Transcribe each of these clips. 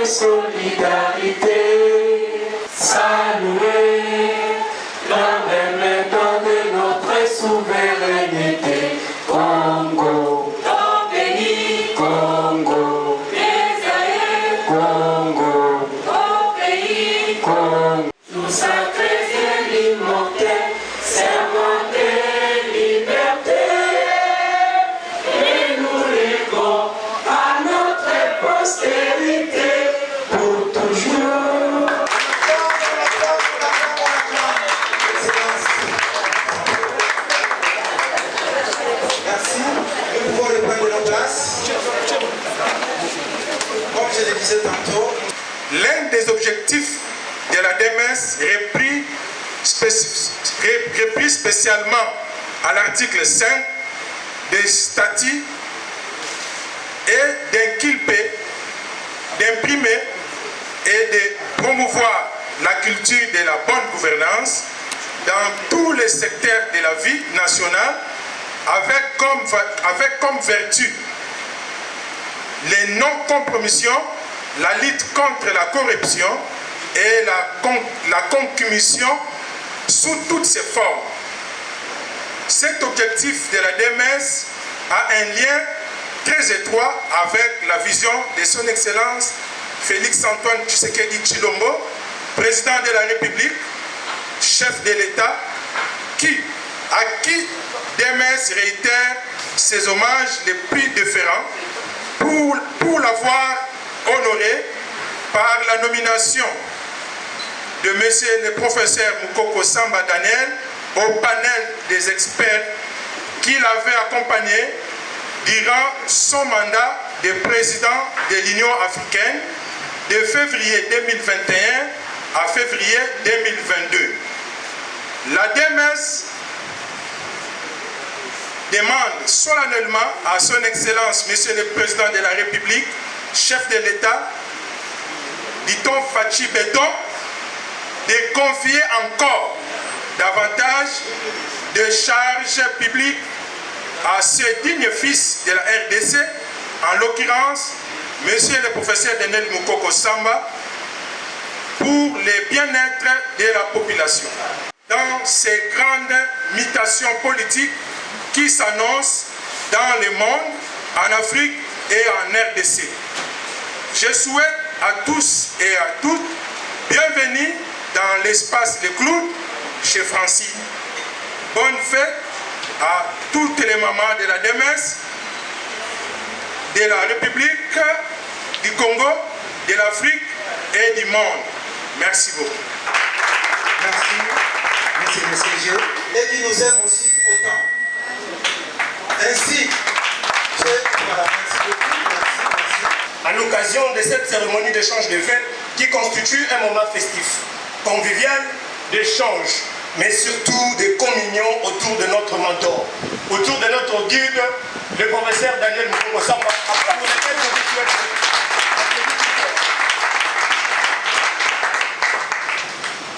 Solidarité, saluer la remettant de notre souveraineté. Congo, ton pays, Congo, Congo, ton pays, Congo. Nous sacrés et l'immortel, serment de liberté. Et nous léguons à notre postérité. L'un des objectifs de la DMS repris spécialement à l'article 5 des statuts est d'inculper, d'imprimer et de promouvoir la culture de la bonne gouvernance dans tous les secteurs de la vie nationale avec comme vertu les non-compromissions, la lutte contre la corruption et la concommission sous toutes ses formes. Cet objectif de la DMS a un lien très étroit avec la vision de son Excellence Félix-Antoine Tshisekedi Tshilombo, président de la République, chef de l'État, à qui DMS réitère ses hommages les plus déférents pour l'avoir honoré par la nomination de M. le professeur Moukoko Samba Daniel au panel des experts qu'il avait accompagné durant son mandat de président de l'Union africaine de février 2021 à février 2022. La DMS demande solennellement à son Excellence, Monsieur le Président de la République, chef de l'État, Diton Fachi Béton, de confier encore davantage de charges publiques à ce digne fils de la RDC, en l'occurrence, Monsieur le professeur Daniel Moukoko Samba, pour le bien-être de la population. Dans ces grandes mutations politiques qui s'annoncent dans le monde, en Afrique et en RDC. Je souhaite à tous et à toutes bienvenue dans l'espace de Cloud chez Francis. Bonne fête à toutes les mamans de la DMS, de la République du Congo, de l'Afrique et du monde. Merci beaucoup. Merci, monsieur le CG, et qui nous aime aussi autant. Ainsi, voilà, merci beaucoup, merci. À l'occasion de cette cérémonie d'échange de vœux qui constitue un moment festif, convivial, d'échange, mais surtout de communion autour de notre mentor, autour de notre guide, le professeur Daniel Moukoko Samba, après lequel je vous souhaite.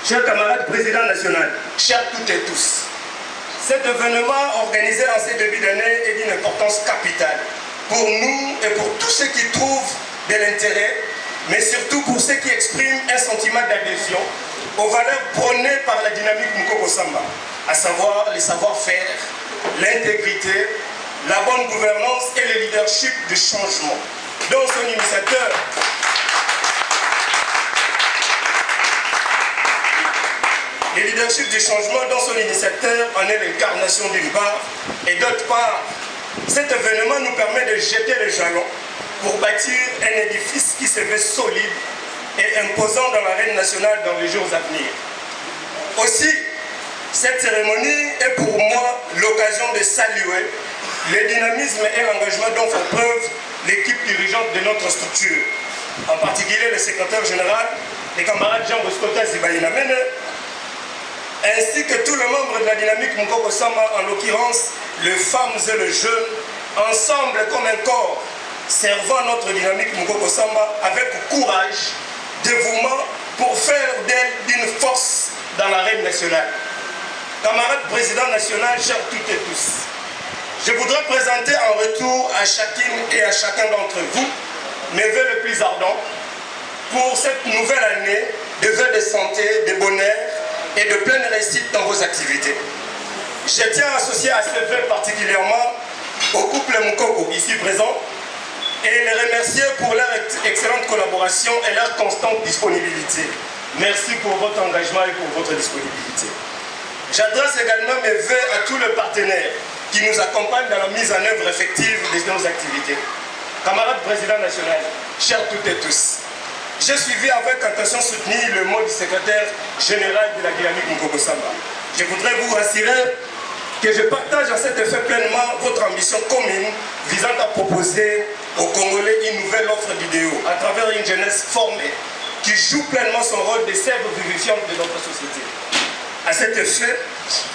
Chers camarades présidents nationaux, chers toutes et tous, cet événement organisé en ces débuts d'année est d'une importance capitale pour nous et pour tous ceux qui trouvent de l'intérêt, mais surtout pour ceux qui expriment un sentiment d'adhésion aux valeurs prônées par la dynamique Moukoko Samba, à savoir le savoir-faire, l'intégrité, la bonne gouvernance et le leadership du changement, dont son initiateur, le leadership du changement dont son initiateur en est l'incarnation d'une part, et d'autre part, cet événement nous permet de jeter les jalons pour bâtir un édifice qui se veut solide et imposant dans l'arène nationale dans les jours à venir. Aussi, cette cérémonie est pour moi l'occasion de saluer le dynamisme et l'engagement dont fait preuve l'équipe dirigeante de notre structure, en particulier le secrétaire général, les camarades Jean-Bosco Zibaïnamene, ainsi que tous les membres de la dynamique Mukoko Samba, en l'occurrence les femmes et les jeunes, ensemble comme un corps, servant notre dynamique Mukoko Samba avec courage, dévouement, pour faire d'elle une force dans l'arène nationale. Camarades président national, chers toutes et tous, je voudrais présenter en retour à chacune et à chacun d'entre vous mes vœux les plus ardents pour cette nouvelle année de vœux de santé, de bonheur et de pleine réussite dans vos activités. Je tiens à associer à ces vœux particulièrement au couple Mukoko ici présent et les remercier pour leur excellente collaboration et leur constante disponibilité. Merci pour votre engagement et pour votre disponibilité. J'adresse également mes vœux à tous les partenaires qui nous accompagnent dans la mise en œuvre effective de nos activités. Camarades président national, chers toutes et tous, j'ai suivi avec attention soutenue le mot du secrétaire général de la dynamique Mukoko Samba. Je voudrais vous rassurer que je partage à cet effet pleinement votre ambition commune visant à proposer aux Congolais une nouvelle offre vidéo à travers une jeunesse formée qui joue pleinement son rôle de sève vivifiante de notre société. À cet effet,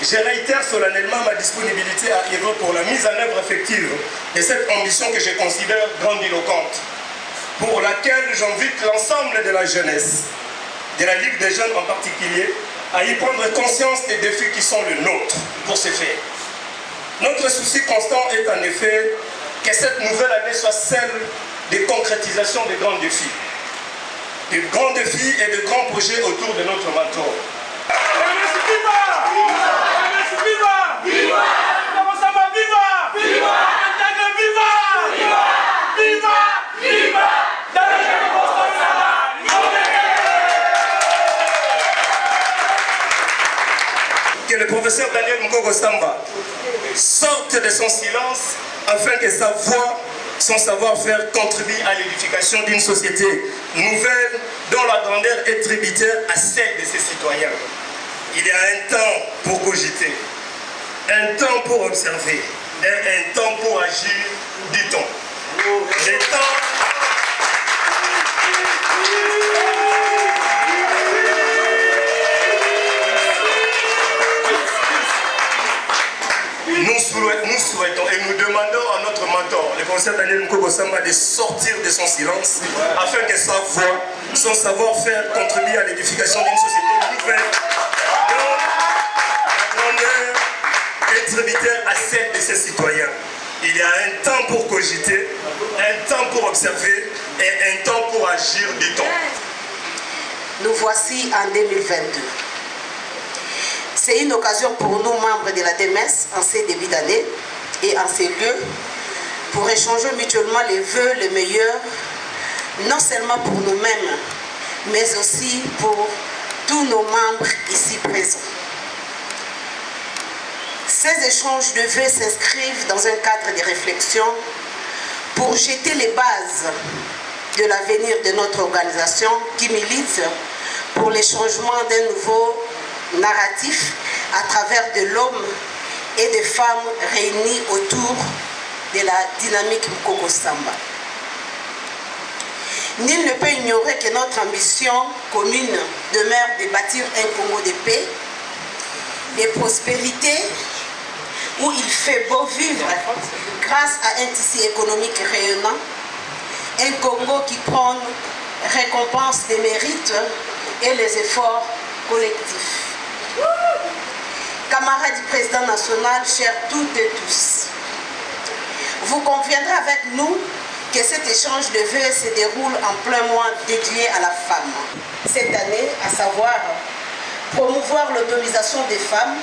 je réitère solennellement ma disponibilité à œuvrer pour la mise en œuvre effective de cette ambition que je considère grandiloquente, pour laquelle j'invite l'ensemble de la jeunesse, de la Ligue des jeunes en particulier, à y prendre conscience des défis qui sont les nôtres pour ce faire. Notre souci constant est en effet que cette nouvelle année soit celle de concrétisation des grands défis. De grands défis et de grands projets autour de notre mentor. Que le professeur Daniel Mukoko Samba sorte de son silence afin que sa voix, son savoir-faire contribue à l'édification d'une société nouvelle dont la grandeur est tributaire à celle de ses citoyens. Il y a un temps pour cogiter, un temps pour observer et un temps pour agir, dit-on. Le temps... Nous souhaitons et nous demandons à notre mentor, le professeur Daniel Mukoko Samba, de sortir de son silence afin que sa voix, son savoir-faire contribue à l'édification d'une société nouvelle dont la grandeur est tributaire à celle de ses citoyens. Il y a un temps pour cogiter, un temps pour observer et un temps pour agir, dit-on. Nous voici en 2022. C'est une occasion pour nous, membres de la DMS, en ces débuts d'année et en ces lieux, pour échanger mutuellement les vœux les meilleurs, non seulement pour nous-mêmes, mais aussi pour tous nos membres ici présents. Ces échanges de vœux s'inscrivent dans un cadre de réflexion pour jeter les bases de l'avenir de notre organisation qui milite pour le changement d'un nouveau narratif à travers de l'homme et des femmes réunis autour de la dynamique Mukoko Samba. Nul ne peut ignorer que notre ambition commune demeure de bâtir un Congo de paix, de prospérité, où il fait beau vivre grâce à un tissu économique rayonnant, un Congo qui prend récompense des mérites et les efforts collectifs. Camarades du président national, chers toutes et tous, vous conviendrez avec nous que cet échange de vœux se déroule en plein mois dédié à la femme. Cette année, à savoir promouvoir l'autonomisation des femmes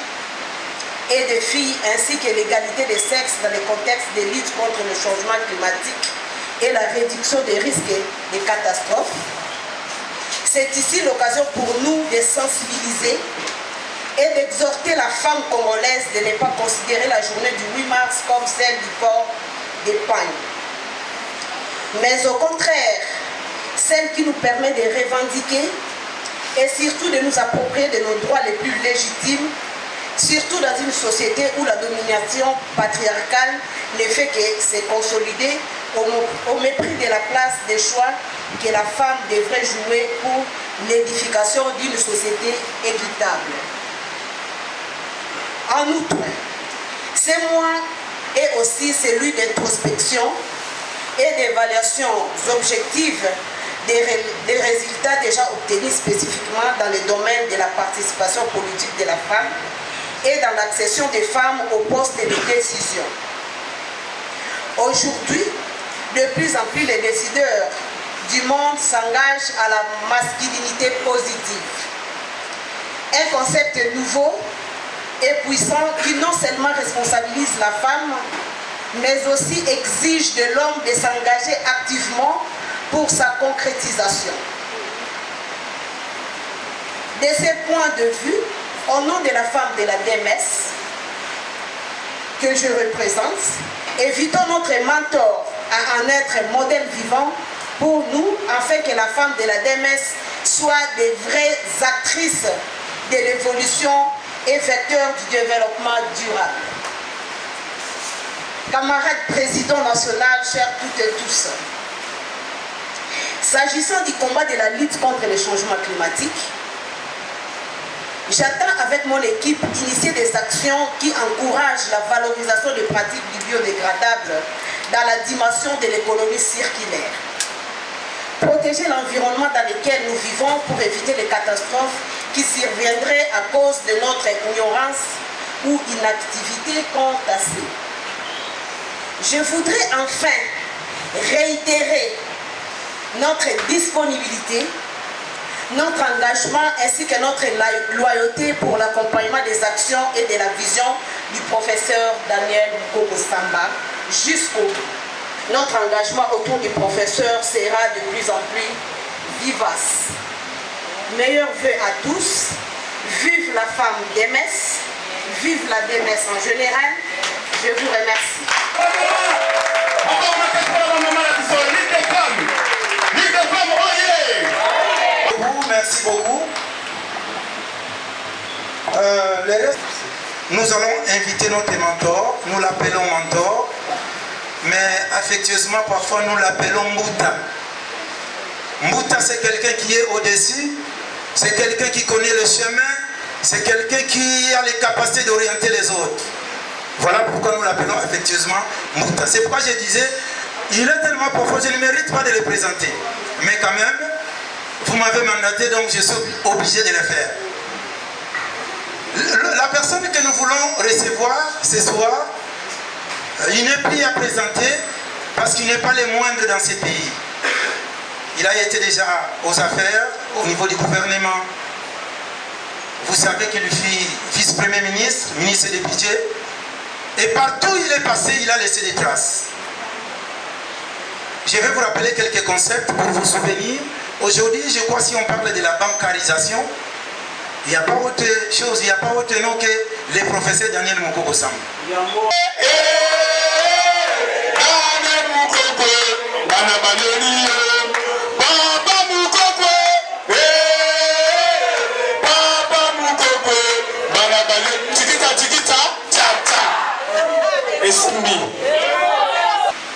et des filles ainsi que l'égalité des sexes dans le contexte de lutte contre le changement climatique et la réduction des risques et des catastrophes. C'est ici l'occasion pour nous de sensibiliser et d'exhorter la femme congolaise de ne pas considérer la journée du 8 mars comme celle du port d'épargne, mais au contraire, celle qui nous permet de revendiquer et surtout de nous approprier de nos droits les plus légitimes, surtout dans une société où la domination patriarcale ne fait que se consolider au mépris de la place des choix que la femme devrait jouer pour l'édification d'une société équitable. En outre, ce mois est aussi celui d'introspection et d'évaluation objective des résultats déjà obtenus spécifiquement dans le domaine de la participation politique de la femme et dans l'accession des femmes aux postes de décision. Aujourd'hui, de plus en plus les décideurs du monde s'engagent à la masculinité positive. Un concept nouveau et puissant qui non seulement responsabilise la femme, mais aussi exige de l'homme de s'engager activement pour sa concrétisation. De ce point de vue, au nom de la femme de la DMS que je représente, invitons notre mentor à en être modèle vivant pour nous, afin que la femme de la DMS soit des vraies actrices de l'évolution et vecteurs du développement durable. Camarades président national, chers toutes et tous, s'agissant du combat de la lutte contre les changements climatiques, j'attends avec mon équipe d'initier des actions qui encouragent la valorisation des pratiques du biodégradable dans la dimension de l'économie circulaire. Protéger l'environnement dans lequel nous vivons pour éviter les catastrophes qui surviendraient à cause de notre ignorance ou inactivité quant à ces. Je voudrais enfin réitérer notre disponibilité, notre engagement ainsi que notre loyauté pour l'accompagnement des actions et de la vision du professeur Daniel Mukoko-Samba jusqu'au bout. Notre engagement autour du professeur sera de plus en plus vivace. Meilleurs vœux à tous. Vive la femme d'Emès. Vive la DMS en général. Je vous remercie. Merci beaucoup. Nous allons inviter notre mentor. Nous l'appelons mentor, mais affectueusement parfois nous l'appelons Mbuta. Mbuta, c'est quelqu'un qui est au-dessus, c'est quelqu'un qui connaît le chemin, c'est quelqu'un qui a les capacités d'orienter les autres. Voilà pourquoi nous l'appelons affectueusement Mbuta. C'est pourquoi je disais, il est tellement profond, je ne mérite pas de le présenter. Mais quand même, vous m'avez mandaté, donc je suis obligé de le faire. La personne que nous voulons recevoir ce soir, il n'est plus à présenter parce qu'il n'est pas le moindre dans ces pays. Il a été déjà aux affaires au niveau du gouvernement. Vous savez qu'il fut vice-premier ministre, ministre des budgets. Et partout où il est passé, il a laissé des traces. Je vais vous rappeler quelques concepts pour vous souvenir. Aujourd'hui, je crois, si on parle de la bancarisation, il n'y a pas autre chose, il n'y a pas autre nom que le professeur Daniel Mukoko-Samba.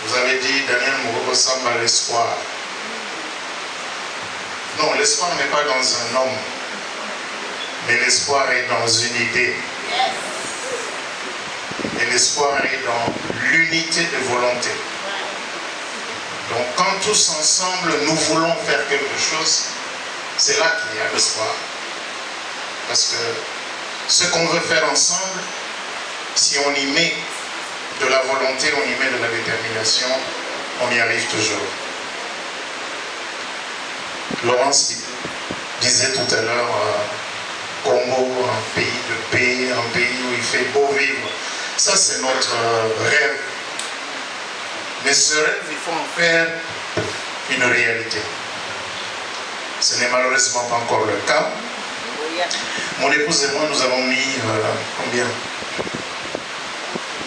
Vous avez dit Daniel Mukoko-Samba, l'espoir. Non, l'espoir n'est pas dans un homme, mais l'espoir est dans une idée. Et l'espoir est dans l'unité de volonté. Donc quand tous ensemble nous voulons faire quelque chose, c'est là qu'il y a l'espoir. Parce que ce qu'on veut faire ensemble, si on y met de la volonté, on y met de la détermination, on y arrive toujours. Laurence disait tout à l'heure, Congo, un pays de paix, un pays où il fait beau vivre. Ça, c'est notre rêve. Mais ce rêve, il faut en faire une réalité. Ce n'est malheureusement pas encore le cas. Mon épouse et moi, nous avons mis combien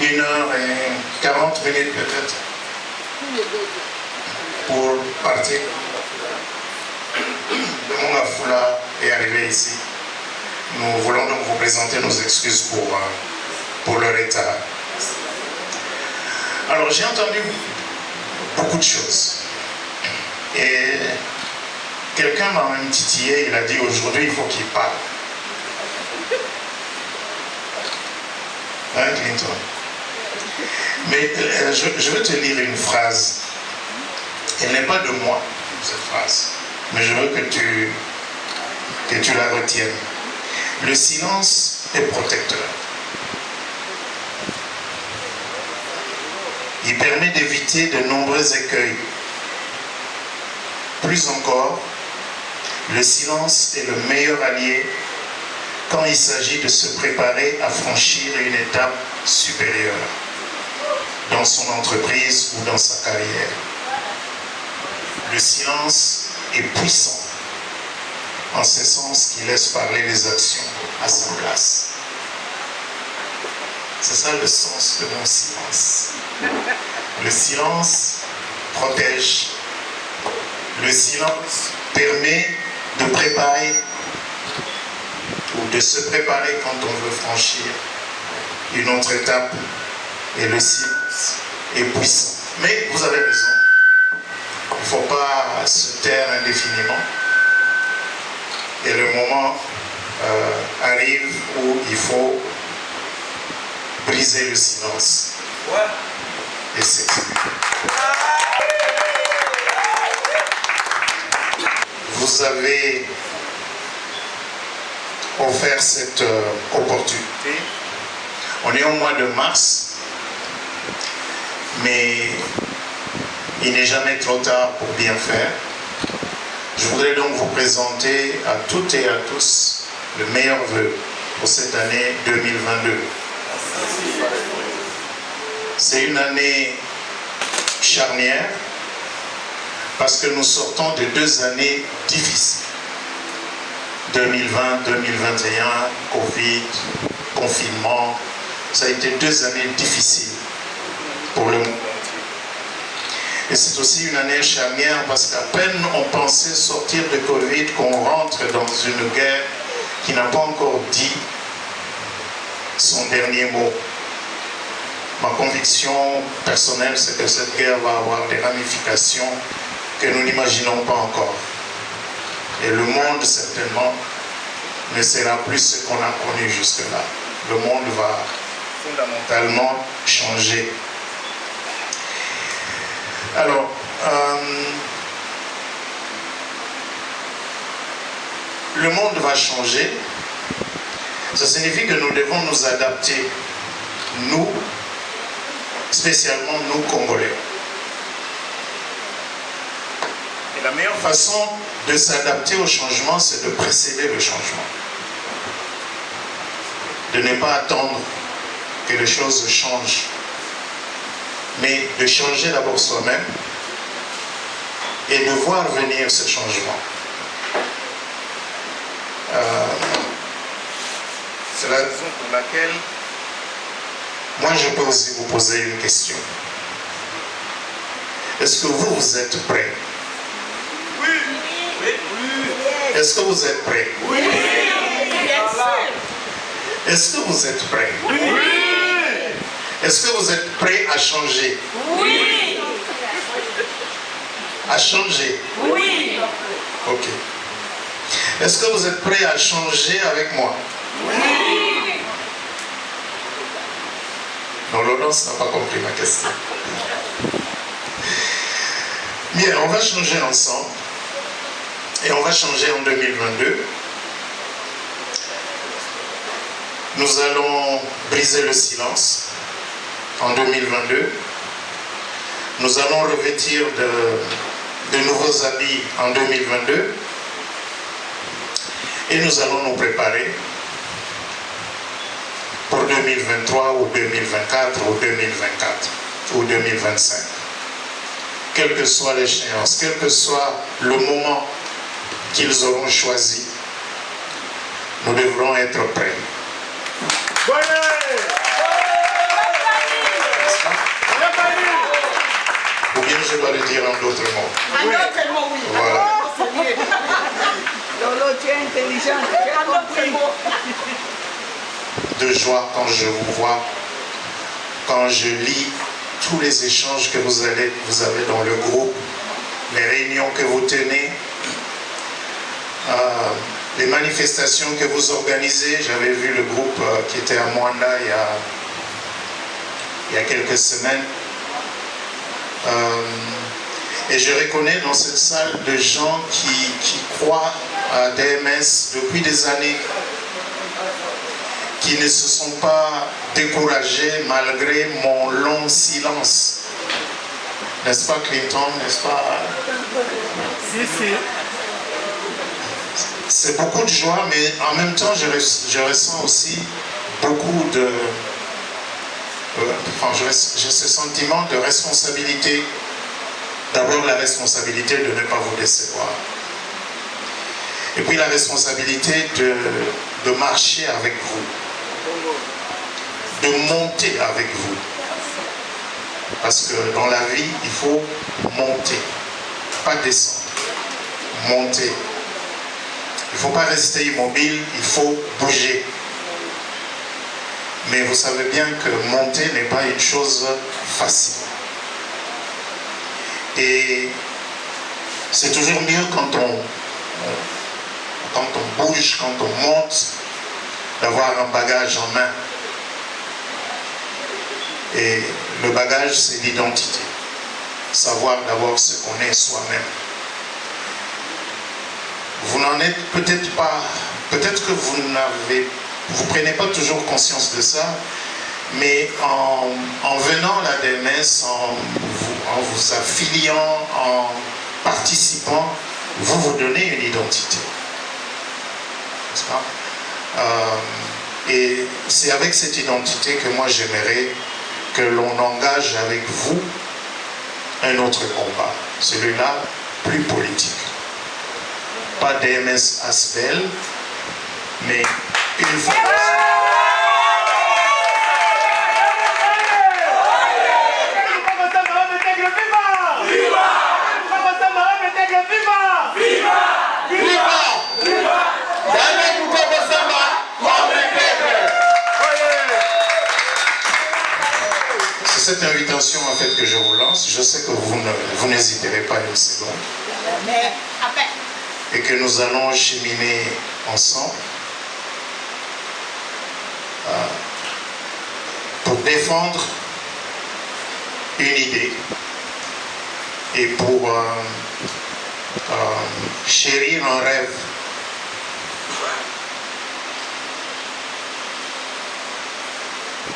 1h40 peut-être pour partir de Mongafula et arriver ici. Nous voulons donc vous présenter nos excuses pour le retard. Alors j'ai entendu beaucoup de choses. Et quelqu'un m'a même titillé, il a dit aujourd'hui il faut qu'il parle. Hein, Clinton? Mais je veux te lire une phrase. Elle n'est pas de moi, cette phrase. Mais je veux que tu la retiennes. Le silence est protecteur. Il permet d'éviter de nombreux écueils. Plus encore, le silence est le meilleur allié quand il s'agit de se préparer à franchir une étape supérieure dans son entreprise ou dans sa carrière. Le silence est puissant en ce sens qu'il laisse parler les actions à sa place. C'est ça le sens de mon silence. Le silence protège. Le silence permet de préparer ou de se préparer quand on veut franchir une autre étape. Et le silence est puissant. Mais vous avez raison. Il ne faut pas se taire indéfiniment. Et le moment arrive où il faut briser le silence. Et c'est vous avez offert cette opportunité. On est au mois de mars, mais il n'est jamais trop tard pour bien faire. Je voudrais donc vous présenter à toutes et à tous le meilleur vœu pour cette année 2022. C'est une année charnière parce que nous sortons de 2 années difficiles. 2020, 2021, Covid, confinement, ça a été 2 années difficiles pour le monde. Et c'est aussi une année charnière parce qu'à peine on pensait sortir de Covid qu'on rentre dans une guerre qui n'a pas encore dit son dernier mot. Ma conviction personnelle, c'est que cette guerre va avoir des ramifications que nous n'imaginons pas encore. Et le monde, certainement, ne sera plus ce qu'on a connu jusque-là. Le monde va fondamentalement changer. Alors, le monde va changer. Ça signifie que nous devons nous adapter, nous, spécialement nous Congolais. Et la meilleure façon de s'adapter au changement, c'est de précéder le changement. De ne pas attendre que les choses changent, mais de changer d'abord soi-même et de voir venir ce changement. C'est la raison pour laquelle moi je peux aussi vous poser une question. Est-ce que vous êtes prêts? Oui. Est-ce que vous êtes prêts? Oui. Est-ce que vous êtes prêts? Oui. Est-ce que vous êtes prêts à changer? Oui. À changer? Oui. Ok. Est-ce que vous êtes prêts à changer avec moi? Oui. Non, l'audience n'a pas compris ma question. Bien, on va changer ensemble. Et on va changer en 2022. Nous allons briser le silence en 2022. Nous allons revêtir de nouveaux habits en 2022. Et nous allons nous préparer pour 2023 ou 2024 ou 2024 ou 2025. Quelle que soit l'échéance, quel que soit le moment qu'ils auront choisi, nous devrons être prêts. Ou bien je dois le dire en d'autres mots. Un autre mot, oui. Voilà. Lolo, tu es intelligent. Un autre mot. De joie quand je vous vois, quand je lis tous les échanges que vous avez dans le groupe, les réunions que vous tenez, les manifestations que vous organisez. J'avais vu le groupe qui était à Mwanda il y a quelques semaines. Et je reconnais dans cette salle de gens qui croient à DMS depuis des années, qui ne se sont pas découragés malgré mon long silence. N'est-ce pas Clinton? N'est-ce pas? Si, si. C'est beaucoup de joie, mais en même temps, je ressens aussi beaucoup de... j'ai ce sentiment de responsabilité. D'abord, la responsabilité de ne pas vous décevoir. Et puis la responsabilité de marcher avec vous. De monter avec vous. Parce que dans la vie, il faut monter, pas descendre. Monter. Il ne faut pas rester immobile, il faut bouger. Mais vous savez bien que monter n'est pas une chose facile. Et c'est toujours mieux quand on bouge, quand on monte, d'avoir un bagage en main. Et le bagage, c'est l'identité. Savoir d'abord ce qu'on est soi-même. Vous n'en êtes peut-être pas, peut-être que vous prenez pas toujours conscience de ça, mais en venant à la DMS, en vous affiliant, en participant, vous vous donnez une identité. N'est-ce pas? Et c'est avec cette identité que moi j'aimerais que l'on engage avec vous un autre combat, celui-là plus politique. Pas DMS Aspel, mais une fois. C'est cette invitation en fait que je vous lance. Je sais que vous n'hésiterez pas une seconde. Mais après. Et que nous allons cheminer ensemble pour défendre une idée et pour chérir un rêve.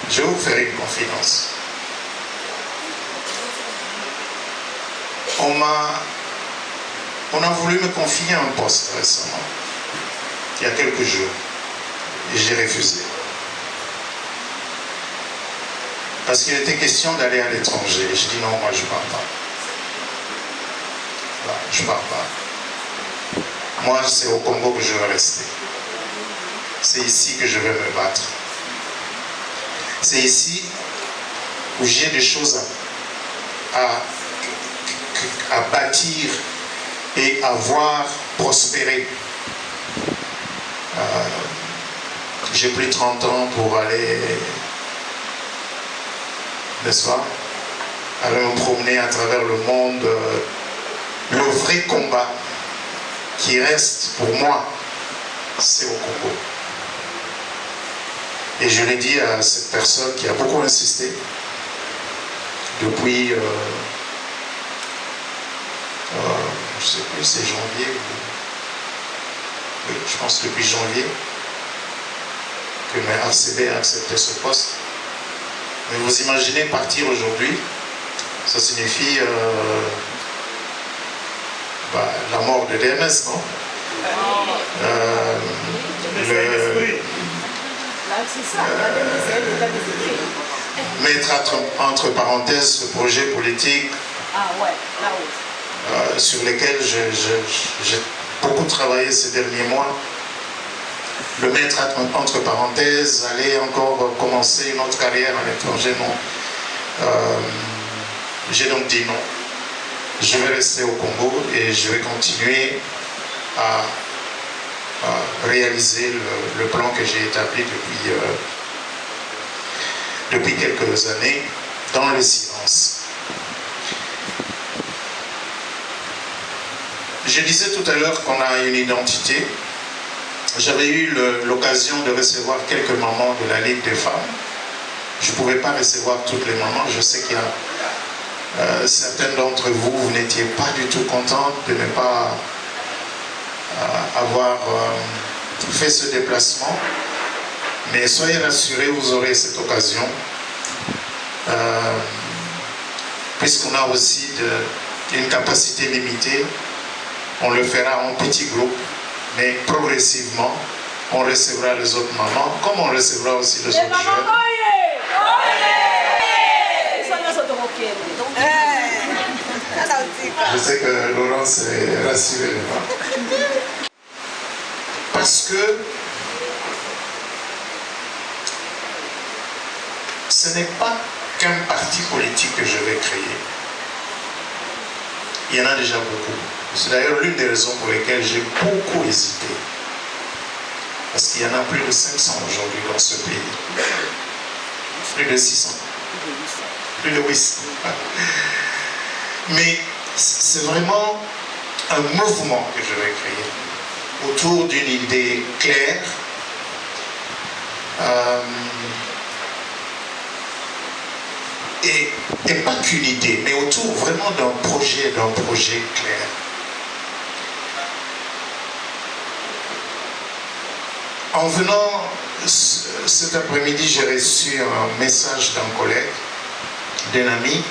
Je vais vous faire une confidence. On a voulu me confier un poste récemment, il y a quelques jours, et j'ai refusé. Parce qu'il était question d'aller à l'étranger. Je dis non, moi je ne pars pas. Voilà, je ne pars pas. Moi, c'est au Congo que je veux rester. C'est ici que je vais me battre. C'est ici où j'ai des choses à bâtir et à voir prospérer. J'ai pris 30 ans pour aller, n'est-ce pas, aller me promener à travers le monde. Le vrai combat qui reste pour moi, c'est au Congo. Et je l'ai dit à cette personne qui a beaucoup insisté depuis... je ne sais plus, c'est janvier, oui, je pense depuis janvier, que le RCB a accepté ce poste. Mais vous imaginez partir aujourd'hui, ça signifie la mort de DMS, non? Mettre entre parenthèses ce projet politique sur lesquels j'ai beaucoup travaillé ces derniers mois. le mettre entre parenthèses, aller encore commencer une autre carrière à l'étranger, non. J'ai donc dit non. Je vais rester au Congo et je vais continuer à réaliser le plan que j'ai établi depuis quelques années dans le silence. Je disais tout à l'heure qu'on a une identité. J'avais eu l'occasion de recevoir quelques mamans de la Ligue des femmes. Je ne pouvais pas recevoir toutes les mamans. Je sais qu'il y a certaines d'entre vous, vous n'étiez pas du tout contentes de ne pas avoir fait ce déplacement. Mais soyez rassurés, vous aurez cette occasion. Puisqu'on a aussi une capacité limitée, on le fera en petits groupes, mais progressivement, on recevra les autres mamans, comme on recevra aussi les autres jeunes. Je sais que Laurence est rassurée. Parce que ce n'est pas qu'un parti politique que je vais créer. Il y en a déjà beaucoup. C'est d'ailleurs l'une des raisons pour lesquelles j'ai beaucoup hésité. Parce qu'il y en a plus de 500 aujourd'hui dans ce pays. Plus de 600. Plus de 800. Mais c'est vraiment un mouvement que je vais créer autour d'une idée claire, et pas qu'une idée, mais autour vraiment d'un projet clair. En venant cet après-midi, j'ai reçu un message d'un collègue, d'un ami.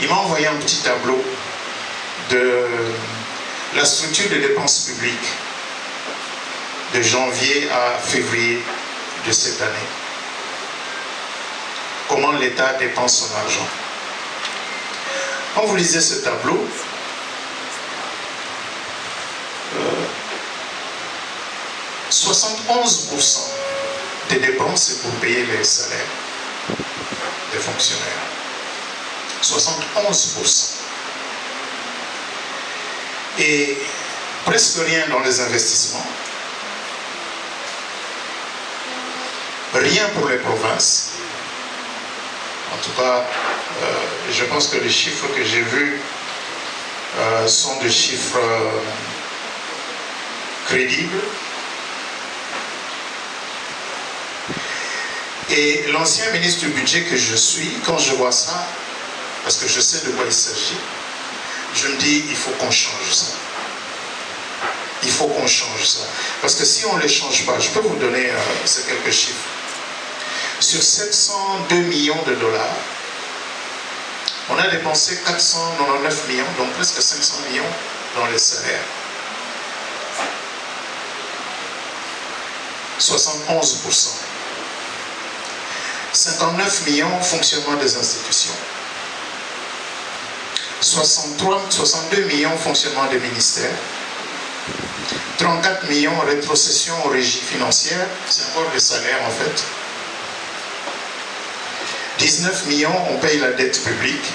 Il m'a envoyé un petit tableau de la structure des dépenses publiques de janvier à février de cette année. Comment l'État dépense son argent. Quand vous lisez ce tableau, 71% des dépenses, c'est pour payer les salaires des fonctionnaires. 71%. Et presque rien dans les investissements. Rien pour les provinces. En tout cas, je pense que les chiffres que j'ai vus sont des chiffres crédibles. Et l'ancien ministre du budget que je suis, quand je vois ça, parce que je sais de quoi il s'agit, je me dis, il faut qu'on change ça. Il faut qu'on change ça. Parce que si on ne les change pas, je peux vous donner ces quelques chiffres. Sur 702 millions de dollars, on a dépensé 499 millions, donc presque 500 millions dans les salaires. 71%. 59 millions fonctionnement des institutions. 62 millions fonctionnement des ministères. 34 millions rétrocession aux régies financières, c'est encore les salaires en fait. 19 millions, on paye la dette publique.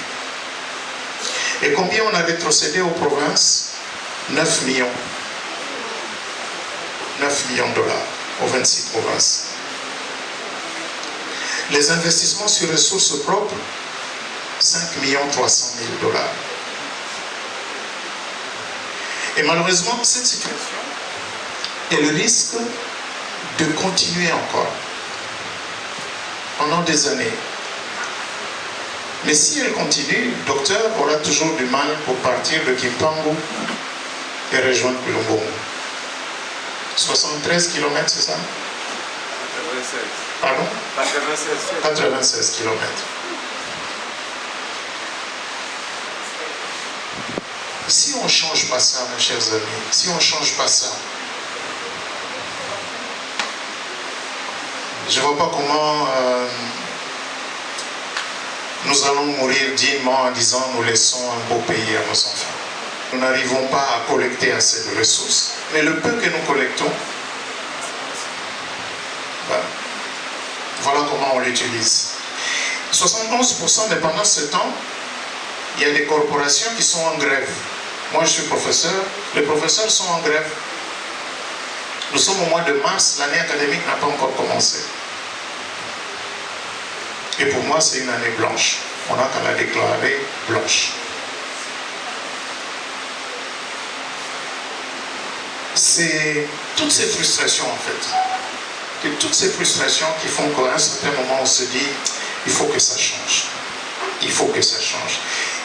Et combien on a rétrocédé aux provinces? 9 millions. 9 millions de dollars aux 26 provinces. Les investissements sur ressources propres, 5 300 000 dollars. Et malheureusement, cette situation, elle risque de continuer encore pendant des années. Mais si elle continue, le docteur aura toujours du mal pour partir de Kimpangu et rejoindre Kulongongo. 73 km, c'est ça? 96. Pardon? 96. 96 km. Si on ne change pas ça, mes chers amis, si on ne change pas ça, je ne vois pas comment nous allons mourir dignement en disant nous laissons un beau pays à nos enfants. Nous n'arrivons pas à collecter assez de ressources, mais le peu que nous collectons, voilà comment on l'utilise. 71%, mais pendant ce temps, il y a des corporations qui sont en grève. Moi, je suis professeur, les professeurs sont en grève. Nous sommes au mois de mars, l'année académique n'a pas encore commencé. Et pour moi, c'est une année blanche. On n'a qu'à la déclarer blanche. C'est toutes ces frustrations, en fait. C'est toutes ces frustrations qui font qu'à un certain moment, on se dit, il faut que ça change. Il faut que ça change.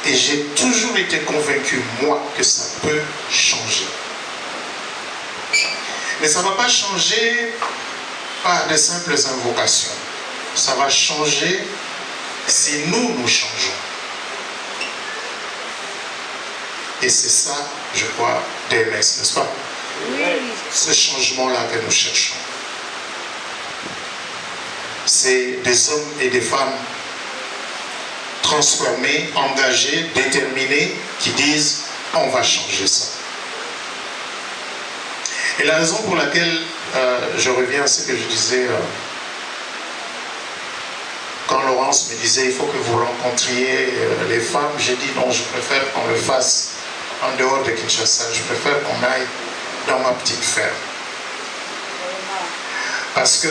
Et j'ai toujours été convaincu, moi, que ça peut changer. Mais ça ne va pas changer par de simples invocations. Ça va changer si nous changeons. Et c'est ça, je crois, DMS, n'est-ce pas? Oui. Ce changement-là que nous cherchons. C'est des hommes et des femmes transformés, engagés, déterminés, qui disent on va changer ça. Et la raison pour laquelle je reviens à ce que je disais quand Laurence me disait il faut que vous rencontriez les femmes, j'ai dit non, je préfère qu'on le fasse en dehors de Kinshasa, je préfère qu'on aille dans ma petite ferme. Parce que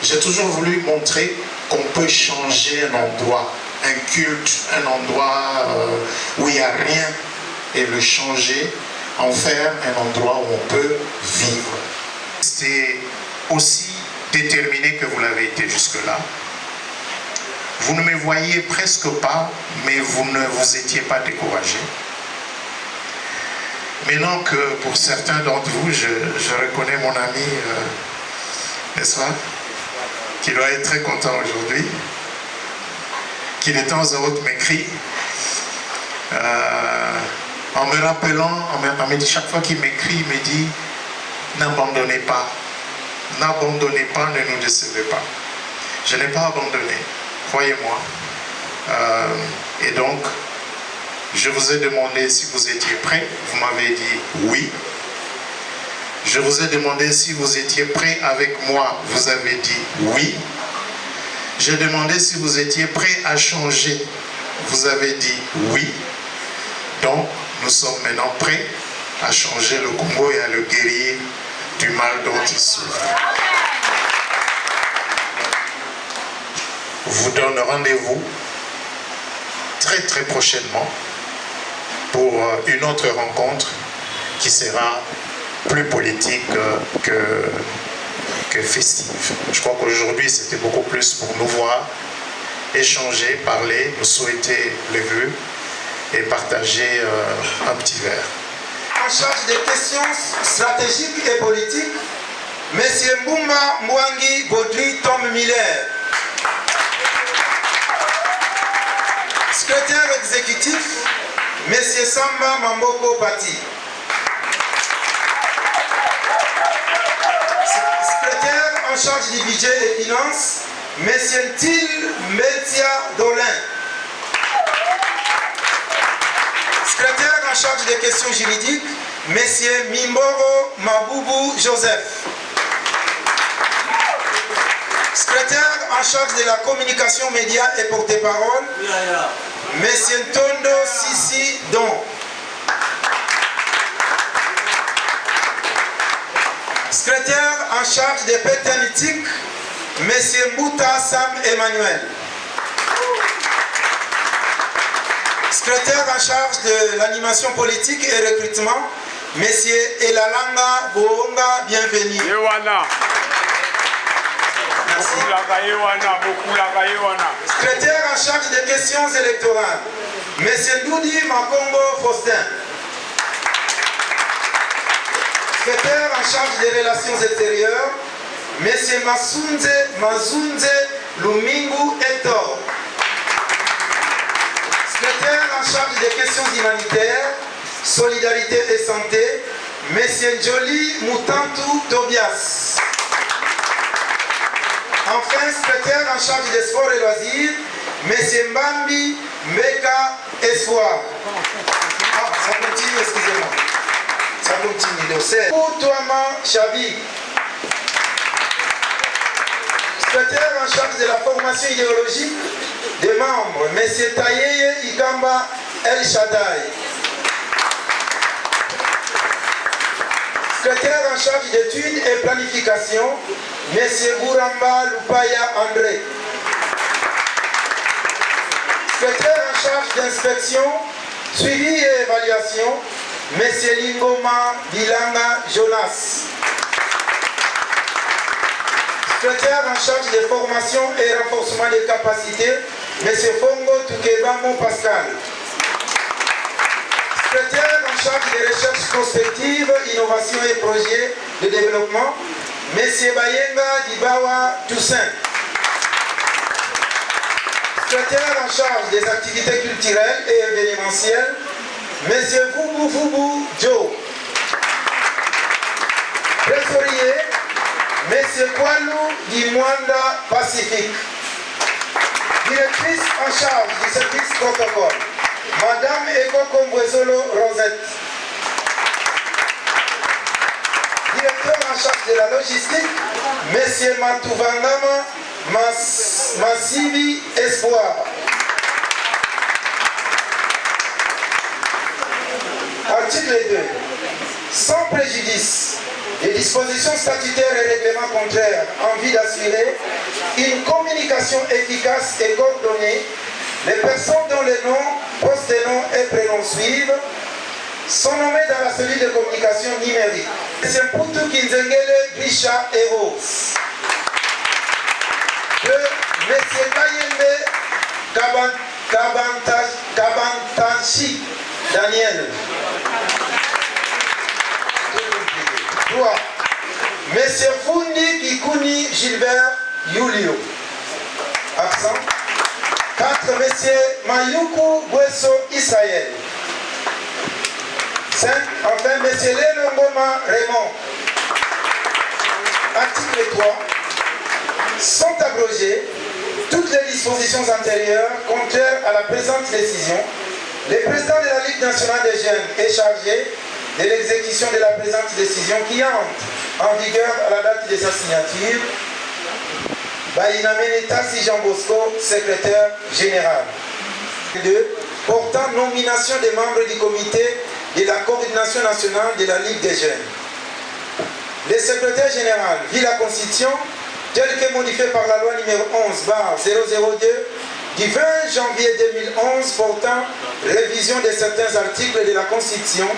j'ai toujours voulu montrer qu'on peut changer un endroit, un culte, un endroit où il n'y a rien, et le changer, en faire un endroit où on peut vivre. C'est aussi déterminé que vous l'avez été jusque-là. Vous ne me voyez presque pas, mais vous ne vous étiez pas découragé. Maintenant que pour certains d'entre vous, je reconnais mon ami, n'est-ce pas, qui doit être très content aujourd'hui, qui de temps à autre m'écrit, en me rappelant, chaque fois qu'il m'écrit, il me dit, n'abandonnez pas, ne nous décevez pas. Je n'ai pas abandonné, croyez-moi. Et donc, je vous ai demandé si vous étiez prêts, vous m'avez dit oui. Je vous ai demandé si vous étiez prêts avec moi, vous avez dit oui. J'ai demandé si vous étiez prêts à changer, vous avez dit oui. Donc, nous sommes maintenant prêts à changer le Congo et à le guérir du mal dont il souffre. Vous donne rendez-vous très très prochainement pour une autre rencontre qui sera plus politique que festive. Je crois qu'aujourd'hui c'était beaucoup plus pour nous voir, échanger, parler, nous souhaiter les vœux et partager un petit verre. En charge des questions stratégiques et politiques, M. Mbumba Mwangi Baudry Tom Miller. Secrétaire exécutif, M. Samba Mamboko Pati. Secrétaire en charge du budget et finances, M. Ntil Metia Dolin. Secrétaire en charge des questions juridiques, M. Mimboro Maboubou Joseph. Secrétaire en charge de la communication média et porte-parole, M. Ntondo Sissi Don. Secrétaire en charge des péternitiques, M. Mbouta Sam Emmanuel. Secrétaire en charge de l'animation politique et recrutement, M. Elalanga Boonga, bienvenue. Merci. Secrétaire en charge des questions électorales, M. Doudi Makongo Faustin. Secrétaire en charge des relations extérieures, M. Mazunze Lumingu Hector. Secrétaire en charge des questions humanitaires, solidarité et santé, M. Njoli Mutantu Tobias. Enfin, secrétaire en charge des sports et loisirs, M. Mbambi Mbeka Espoir. Ah, ça continue, excusez-moi. Ça continue, le 7. Poutouama Chabi. Secrétaire en charge de la formation idéologique des membres, M. Tayeye Ikamba El Shaddai. Secrétaire en charge d'études et planification, M. Gouramba Lupaya André. Secrétaire en charge d'inspection, suivi et évaluation, M. Lingoma Bilanga Jonas. Secrétaire en charge de formation et renforcement des capacités, M. Fongo Tukebamo Pascal. Secrétaire en charge des recherches prospectives, innovation et projets de développement, M. Bayenga Dibawa Toussaint. Secrétaire en charge des activités culturelles et événementielles, M. Fubu Joe. Trésorier, M. Kwalou Dimwanda Pacifique. Directrice en charge du service protocole, Madame Eko Kombwezolo Rosette. Directeur en charge de la logistique, M. Matuvangama Massivi Espoir. Article 2. Sans préjudice des dispositions statutaires et règlements contraires en vue d'assurer une communication efficace et coordonnée, les personnes dont les noms, postes et noms et prénoms suivent sont nommées dans la cellule de communication numérique. C'est Poutou Kinzengele Grisha Eros. De M. Kayembe Kabantachi Daniel. 3. M. Fundi Kikuni Gilbert Julio. Absent. 4. M. Mayuku Gweso Israël. 5. Enfin, M. Lenongoma Raymond. Article 3. Sont abrogées toutes les dispositions antérieures contraires à la présente décision. Le président de la Ligue nationale des jeunes est chargé de l'exécution de la présente décision qui entre en vigueur à la date de sa signature. Baïnamene Tassi Jean Bosco, secrétaire général. 2. Portant nomination des membres du comité de la coordination nationale de la Ligue des jeunes. Le secrétaire général vit la Constitution telle que modifiée par la loi numéro 11/002 du 20 janvier 2011 portant révision de certains articles de la Constitution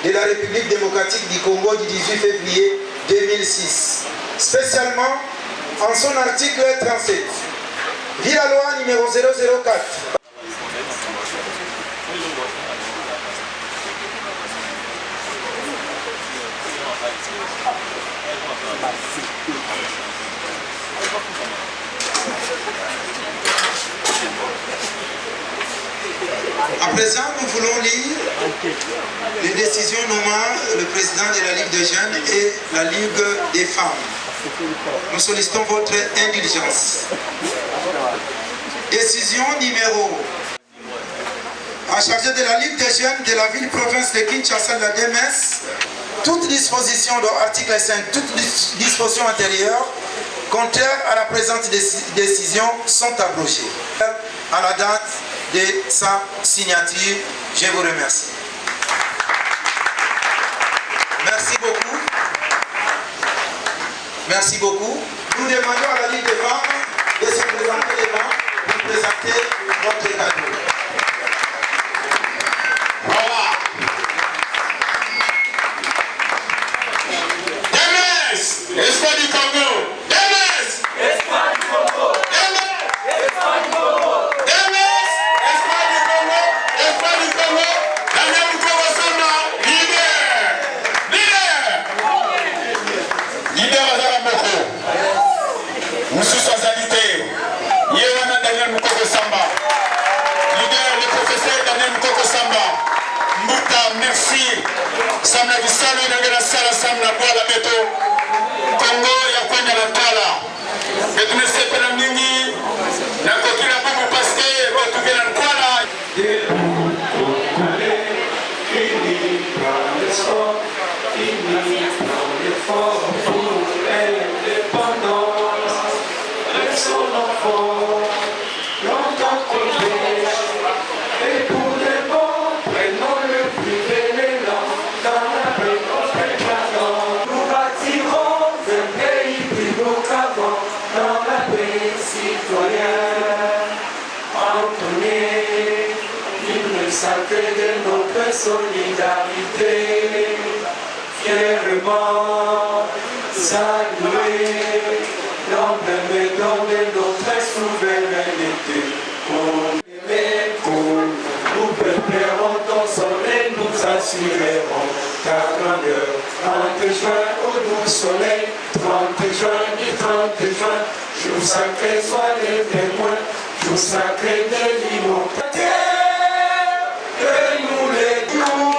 de la République démocratique du Congo du 18 février 2006, spécialement en son article 37. Vit la loi numéro 004. À présent, nous voulons lire les décisions nommant le président de la Ligue des jeunes et la Ligue des femmes. Nous sollicitons votre indulgence. Décision numéro à charge de la Ligue des jeunes de la ville-province de Kinshasa, la DMS, toute disposition de l'article 5, toute disposition antérieure contraires à la présente décision sont abrogées. À la date de sa signature, je vous remercie. Merci beaucoup. Merci beaucoup. Nous demandons à la Ligue des femmes de se présenter devant pour présenter notre cadeau. Voilà. MS, Espoir du Congo. MS, Espoir du Congo. MS, Espoir du Congo. MS, Espoir du Congo. Espoir du Congo. Daniel Mukongo Samba, leader. Leader Azara Moko. Moussou Soazalité. Yewana Daniel Mukongo Samba. entonner l'hymne sacré de notre solidarité. Fièrement saluer l'emblème de notre souveraineté. Nous préparerons ton sol et nous assurerons ta grandeur. 30 juin au doux soleil, 30 juin du 30 juin, jour sacré soit les témoins, jour sacré de l'immortalité, que nous les dons.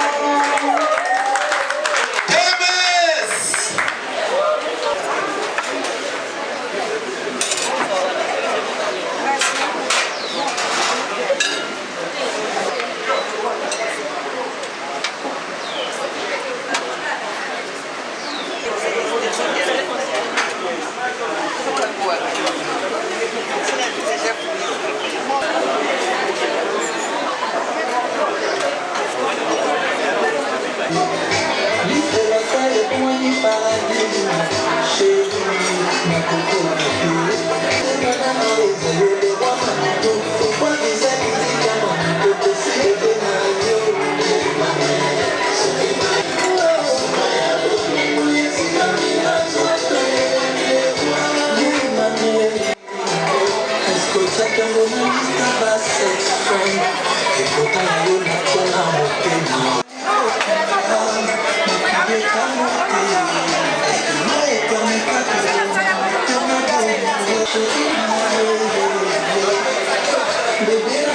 Baby,